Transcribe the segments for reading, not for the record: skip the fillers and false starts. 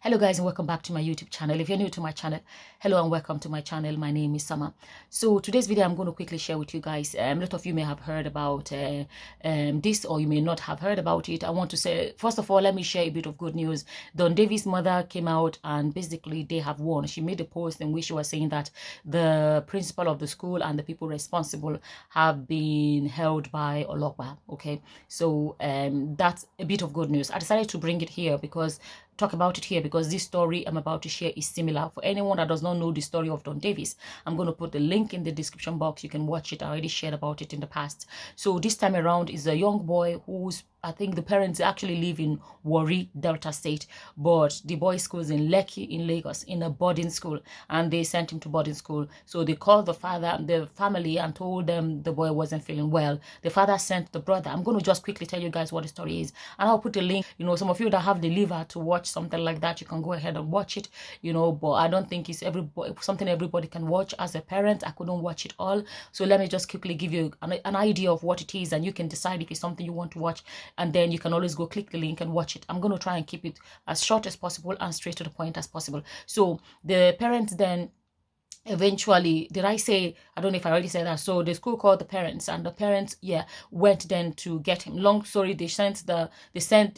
Hello guys, and welcome back to my YouTube channel. If you're new to my channel, hello and welcome to my channel. My name is Summer. So today's video I'm going to quickly share with you guys. A lot of you may have heard about this, or you may not have heard about it. I want to say, first of all, let me share a bit of good news. Don Davis' mother came out and basically they have won. She made a post in which she was saying that the principal of the school and the people responsible have been held by Olokwa. Okay, so that's a bit of good news. I decided to bring it here because talk about it here because this story I'm about to share is similar. For anyone that does not know the story of Don Davis, I'm going to put the link in the description box. You can watch it. I already shared about it in the past. So this time around is a young boy who's, I think the parents actually live in Warri, Delta State, but the boy schools in Lekki in Lagos in a boarding school, and they sent him to boarding school. So they called the father, the family, and told them the boy wasn't feeling well. The father sent the brother. I'm going to just quickly tell you guys what the story is, and I'll put a link. You know, some of you that have the liver to watch something like that, you can go ahead and watch it. You know, but I don't think it's something everybody can watch. As a parent, I couldn't watch it all, so let me just quickly give you an idea of what it is, and you can decide if it's something you want to watch, and then you can always go click the link and watch it. I'm going to try and keep it as short as possible and straight to the point as possible. So the parents then eventually, did I say, I don't know if I already said that. So the school called the parents, and the parents, went then to get him. Long story, they sent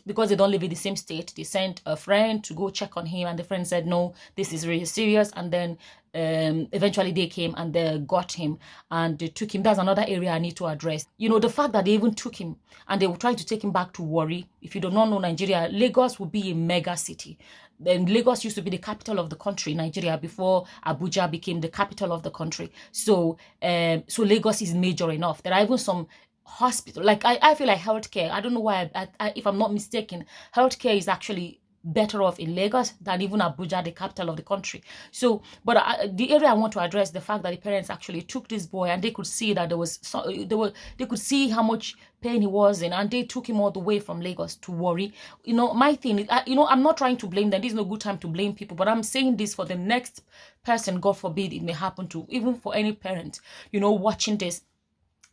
because they don't live in the same state, they sent a friend to go check on him, and the friend said, no, this is really serious. And then eventually they came and they got him and they took him. That's another area I need to address. You know, the fact that they even took him and they were trying to take him back to Warri. If you do not know Nigeria, Lagos would be a mega city. Then Lagos used to be the capital of the country, Nigeria, before Abuja became the capital of the country. So so Lagos is major enough. There are even some hospital, like I feel like healthcare, I don't know why, if I'm not mistaken, healthcare is actually better off in Lagos than even Abuja, the capital of the country. So, but the area I want to address, the fact that the parents actually took this boy and they could see that they could see how much pain he was in, and they took him all the way from Lagos to Warri. You know, my thing is, I'm not trying to blame them. There's no good time to blame people, but I'm saying this for the next person, God forbid it may happen to, even for any parent, you know, watching this.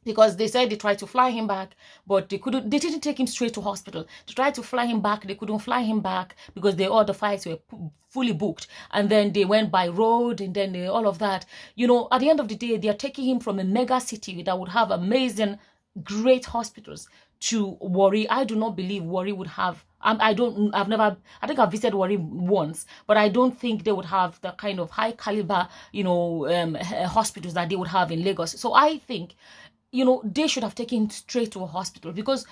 Because they said they tried to fly him back, but they didn't take him straight to hospital. They tried to fly him back, they couldn't fly him back because all the flights were fully booked. And then they went by road, and then all of that. You know, at the end of the day, they are taking him from a mega city that would have amazing, great hospitals to Warri. I do not believe Warri would have, I think I've visited Warri once, but I don't think they would have the kind of high caliber, you know, hospitals that they would have in Lagos. So I think, you know, they should have taken him straight to a hospital, because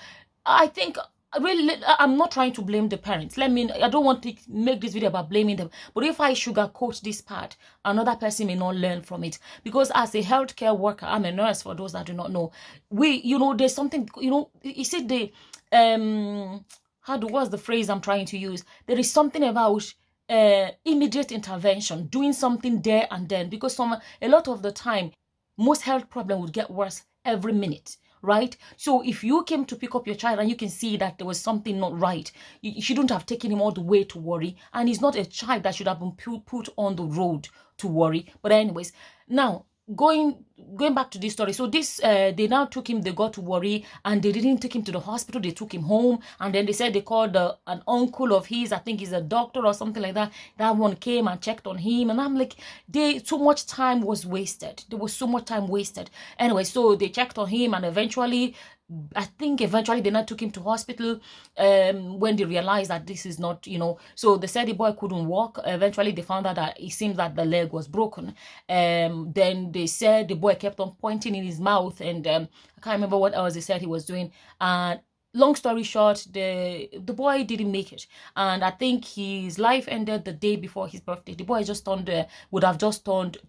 I think, really, I'm not trying to blame the parents. I don't want to make this video about blaming them, but if I sugarcoat this part, another person may not learn from it. Because as a healthcare worker, I'm a nurse, for those that do not know, you know, there's something, you know, you see what's the phrase I'm trying to use? There is something about immediate intervention, doing something there and then, because a lot of the time, most health problems would get worse every minute, right? So if you came to pick up your child and you can see that there was something not right, you shouldn't have taken him all the way to Warri. And he's not a child that should have been put on the road to Warri. But anyways, now going back to this story. So this they now took him, they got to Warri, and they didn't take him to the hospital, they took him home. And then they said they called an uncle of his, I think he's a doctor or something like that. That one came and checked on him, and I'm like, so much time was wasted. There was so much time wasted. Anyway, so they checked on him, and eventually they now took him to hospital when they realized that this is not, you know, so they said the boy couldn't walk. Eventually they found out that it seems that the leg was broken. Then they said the boy kept on pointing in his mouth, and I can't remember what else they said he was doing. And long story short, the boy didn't make it, and I think his life ended the day before his birthday. The boy would have just turned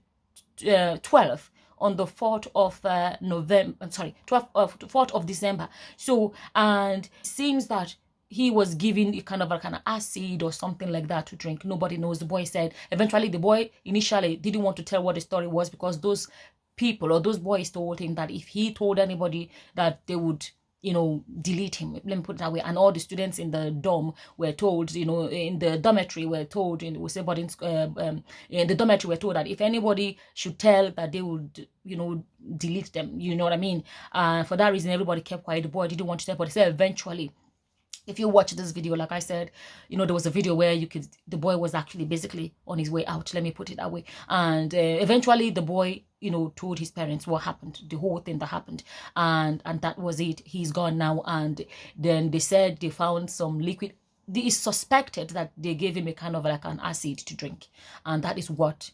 12 on the 4th of November, sorry, 4th of December. So, and it seems that he was given a kind of acid or something like that to drink. Nobody knows. The boy said, eventually the boy initially didn't want to tell what the story was, because those people or those boys told him that if he told anybody, that they would, you know, delete him. Let me put it that way. And all the students in the dorm were told, you know, in the dormitory were told, in the dormitory were told that if anybody should tell, that they would, you know, delete them. You know what I mean? For that reason, everybody kept quiet. The boy didn't want to tell, but he said eventually If you watch this video, like I said, you know, there was a video where the boy was actually basically on his way out, let me put it that way. And eventually the boy, you know, told his parents what happened, the whole thing that happened. And that was it. He's gone now. And then they said they found some liquid. It's suspected that they gave him a kind of like an acid to drink. And that is what,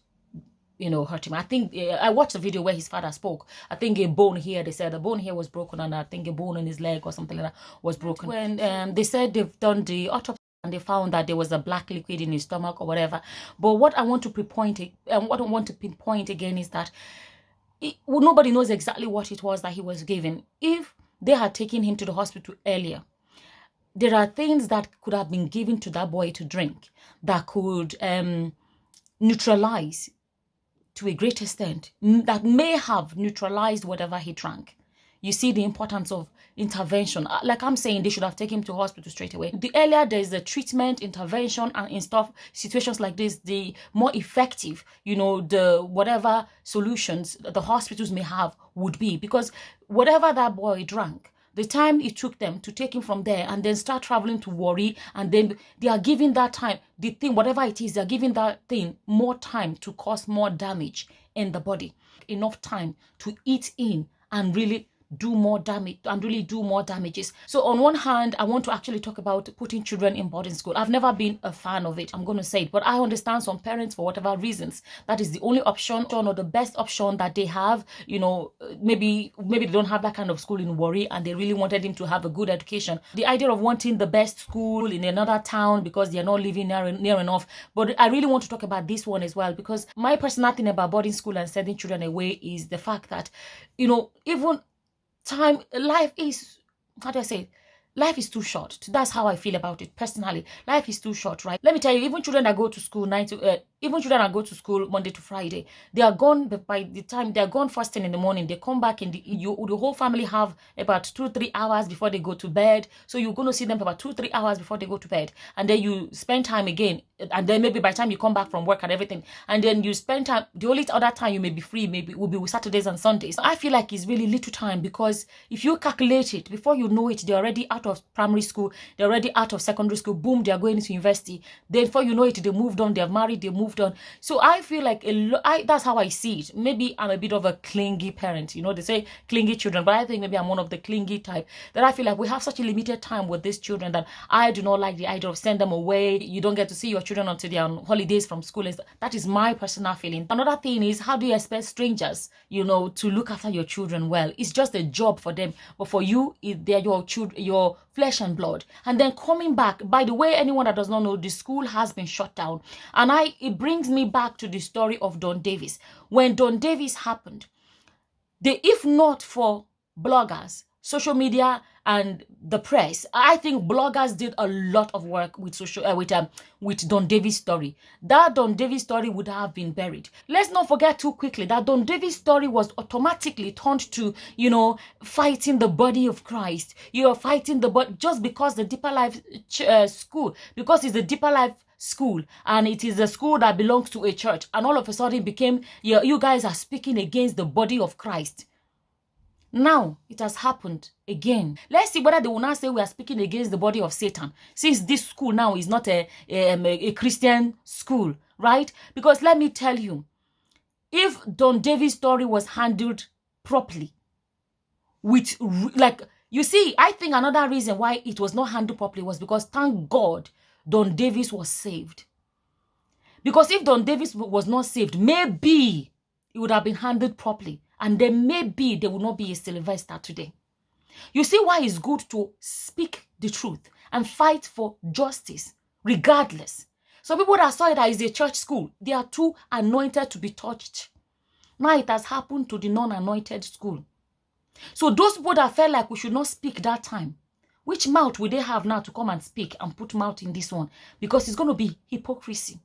you know, hurt him. I think I watched a video where his father spoke. I think a bone here, they said a bone here was broken, and I think a bone in his leg or something like that was broken. When they said they've done the autopsy and they found that there was a black liquid in his stomach or whatever. But what I want to pinpoint again is that nobody knows exactly what it was that he was given. If they had taken him to the hospital earlier, there are things that could have been given to that boy to drink that could neutralize to a great extent, that may have neutralized whatever he drank. You see the importance of intervention. Like I'm saying, they should have taken him to hospital straight away. The earlier there is a treatment, intervention, and in situations like this, the more effective, you know, the whatever solutions the hospitals may have would be. Because whatever that boy drank, the time it took them to take him from there and then start traveling to Warri, and then they are giving that time, the thing, whatever it is, they're giving that thing more time to cause more damage in the body. Enough time to eat in and really do more damage and really do more damages. So on one hand, I want to actually talk about putting children in boarding school. I've never been a fan of it, I'm going to say it, but I understand some parents, for whatever reasons, that is the only option or the best option that they have. You know, maybe they don't have that kind of school in Warri and they really wanted him to have a good education. The idea of wanting the best school in another town because they're not living near enough. But I really want to talk about this one as well, because my personal thing about boarding school and sending children away is the fact that, you know, even life is, how do I say it? Life is too short. That's how I feel about it personally. Life is too short, right? Let me tell you, even children that go to school even children that go to school Monday to Friday, they are gone by the time they're gone first thing in the morning. They come back the whole family have about 2-3 hours before they go to bed. So you're going to see them for about 2-3 hours before they go to bed, and then you spend time again, and then maybe by the time you come back from work and everything, and then you spend time. The only other time you may be free maybe will be with Saturdays and Sundays. I feel like it's really little time, because if you calculate it, before you know it, they're already out of primary school, they're already out of secondary school, boom, they're going into university. Then before you know it, they moved on, they're married, they moved on. So I feel like that's how I see it. Maybe I'm a bit of a clingy parent, you know, they say clingy children, but I think maybe I'm one of the clingy type, that I feel like we have such a limited time with these children that I do not like the idea of send them away. You don't get to see your children until they're on holidays from school. That is my personal feeling. Another thing is, how do you expect strangers, you know, to look after your children well? It's just a job for them, but for you, they're your children, your flesh and blood. And then coming back, by the way, anyone that does not know, the school has been shut down, and it brings me back to the story of Don Davis. When Don Davis happened, if not for bloggers, social media, and the press, I think bloggers did a lot of work with Don Davis' story. That Don Davis story would have been buried. Let's not forget too quickly that Don Davis' story was automatically turned to, you know, fighting the body of Christ. You are fighting the body just because the Deeper Life school, because it's the Deeper Life school and it is a school that belongs to a church, and all of a sudden it became, you guys are speaking against the body of Christ. Now it has happened again. Let's see whether they will now say we are speaking against the body of Satan, since this school now is not a Christian school, right? Because let me tell you, if Don Davis' story was handled properly, with you see, I think another reason why it was not handled properly was because, thank God, Don Davis was saved. Because if Don Davis was not saved, maybe it would have been handled properly, and then maybe there would not be a Sylvester today. You see why it's good to speak the truth and fight for justice, regardless. Some people that saw it as a church school, they are too anointed to be touched. Now it has happened to the non-anointed school. So those people that felt like we should not speak that time, which mouth will they have now to come and speak and put mouth in this one? Because it's going to be hypocrisy.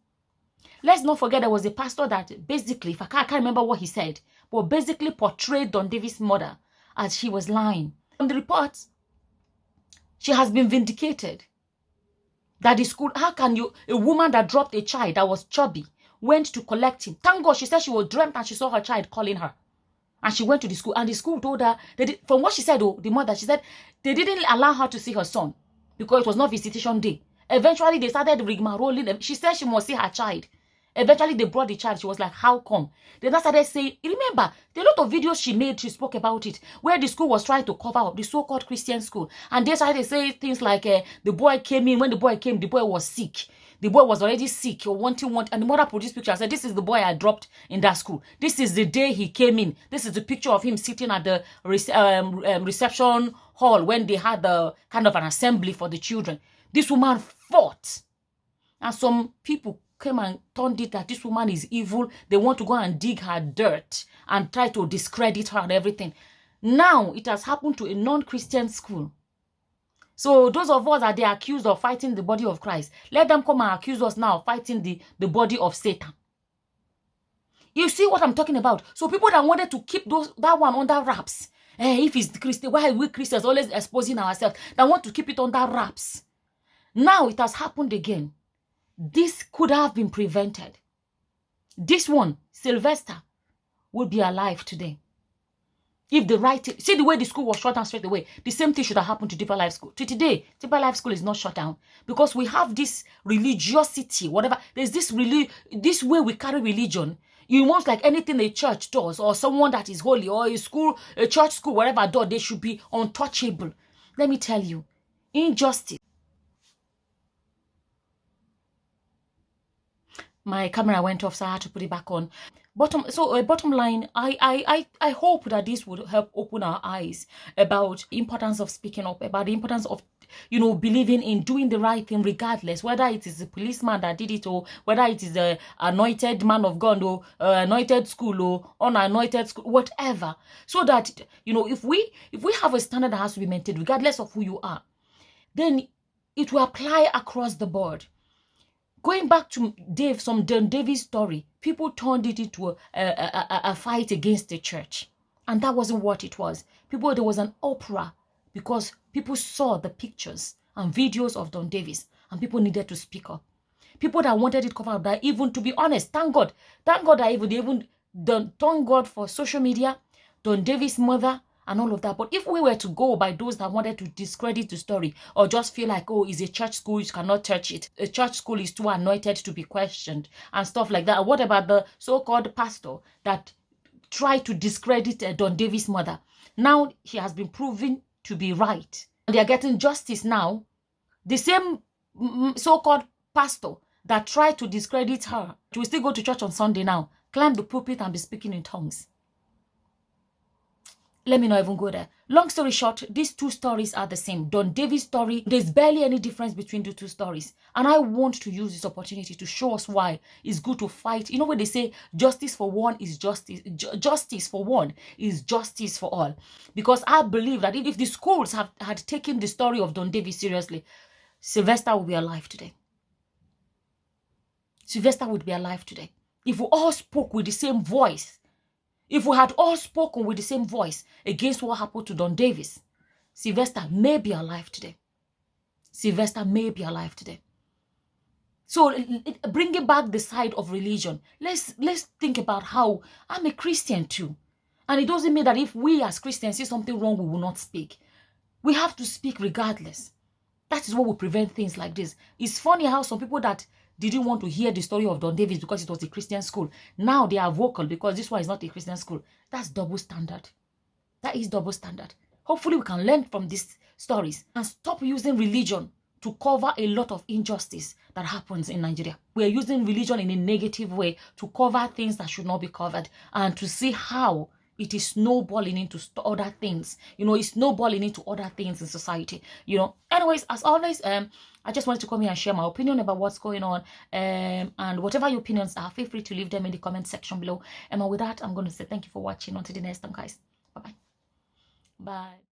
Let's not forget there was a pastor that basically, I can't remember what he said, but basically portrayed Don Davis' mother as she was lying. On the reports, she has been vindicated. That the school, how can a woman that dropped a child that was chubby, went to collect him. Thank God, she said she was dreamt and she saw her child calling her. And she went to the school, and the school told her, from what she said, the mother, she said, they didn't allow her to see her son. because it was not visitation day. Eventually, they started rigmaroling. She said she must see her child. Eventually, they brought the child. She was like, how come? Then I started saying, remember, there are a lot of videos she made, she spoke about it, where the school was trying to cover up, the so-called Christian school. And they started saying things like, the boy came in, when the boy came, the boy was sick. The boy was already sick, or wanting, and the mother produced picture and said, this is the boy I dropped in that school. This is the day he came in. This is the picture of him sitting at the reception hall when they had the kind of an assembly for the children. This woman fought. And some people came and turned it that this woman is evil. They want to go and dig her dirt and try to discredit her and everything. Now, it has happened to a non-Christian school. So those of us that they are accused of fighting the body of Christ, let them come and accuse us now of fighting the body of Satan. You see what I'm talking about? So people that wanted to keep that one under wraps. If it's Christian, why are we Christians always exposing ourselves? They want to keep it under wraps. Now it has happened again. This could have been prevented. This one, Sylvester, would be alive today. If the right, see the way the school was shut down straight away, the same thing should have happened to Deeper Life School. To today, Deeper Life School is not shut down because we have this religiosity, whatever. There's this this way we carry religion. You want like anything a church does or someone that is holy or a church school, whatever does, they should be untouchable. Let me tell you, injustice. My camera went off, so I had to put it back on. Bottom line, I hope that this would help open our eyes about the importance of speaking up, about the importance of, believing in doing the right thing regardless, whether it is a policeman that did it or whether it is a anointed man of God or anointed school or unanointed school, whatever. So that, if we have a standard that has to be maintained regardless of who you are, then it will apply across the board. Going back to some Don Davis story, people turned it into a fight against the church. And that wasn't what it was. There was an opera because people saw the pictures and videos of Don Davis and people needed to speak up. People that wanted it covered up, that even, to be honest, thank God that thank God for social media, Don Davis' mother, and all of that. But if we were to go by those that wanted to discredit the story or just feel like, oh, it's a church school, you cannot touch it. A church school is too anointed to be questioned and stuff like that. What about the so-called pastor that tried to discredit Don Davis' mother? Now he has been proven to be right. And they are getting justice now. The same so-called pastor that tried to discredit her, she will still go to church on Sunday now, climb the pulpit and be speaking in tongues. Let me not even go there. Long story short, these two stories are the same. Don Davis' story, there's barely any difference between the two stories. And I want to use this opportunity to show us why it's good to fight. You know when they say justice for one is justice, justice for one is justice for all. Because I believe that if the schools had taken the story of Don Davis seriously, Sylvester would be alive today. Sylvester would be alive today. If we all spoke with the same voice, if we had all spoken with the same voice against what happened to Don Davis, Sylvester may be alive today. Sylvester may be alive today. So bringing back the side of religion, let's think about how I'm a Christian too. And it doesn't mean that if we as Christians see something wrong, we will not speak. We have to speak regardless. That is what will prevent things like this. It's funny how some people that didn't want to hear the story of Don Davis because it was a Christian school, now they are vocal because this one is not a Christian school. That's double standard. That is double standard. Hopefully we can learn from these stories and stop using religion to cover a lot of injustice that happens in Nigeria. We are using religion in a negative way to cover things that should not be covered and to see how it is snowballing into other things. It's snowballing into other things in society. Anyways, as always, I just wanted to come here and share my opinion about what's going on. And whatever your opinions are, feel free to leave them in the comment section below. And with that, I'm going to say thank you for watching. Until the next time, guys. Bye-bye. Bye.